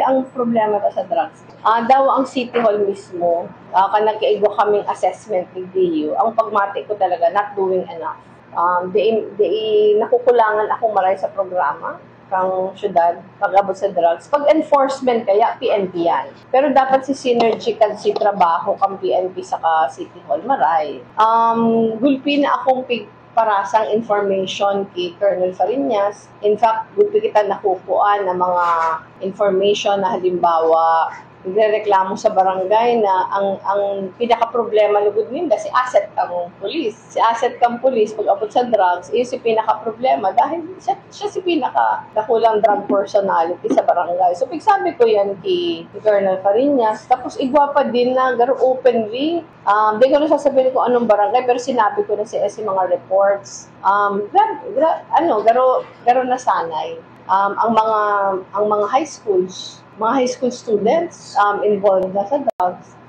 ang problema ta sa drugs. Daw ang City Hall mismo, kanagkaigo kaming assessment ni DU, ang pagmati ko talaga, not doing enough. Nakukulangan akong maray sa programa kang syudad, pag-abot sa drugs. Pag enforcement kaya, PNP yan. Pero dapat si synergy kan si trabaho kang PNP sa City Hall, maray. Gulpi na akong parasang information kay Colonel Fariñas. In fact, gulpi kita nakukuan ng mga information na halimbawa, nagrereklamo sa barangay na ang pinaka-problema lugod ninda si asset kang pulis. Si asset kang pulis pag abot sa drugs is si pinaka-problema dahil siya si pinaka-nakulang drug personality sa barangay. So pagsabi ko yan kay Colonel Fariñas, tapos igwa pa din na garo openly. Di ko na sasabihin kung anong barangay pero sinabi ko na si mga reports. Garo nasanay. Ang mga high school students involved na sa drugs,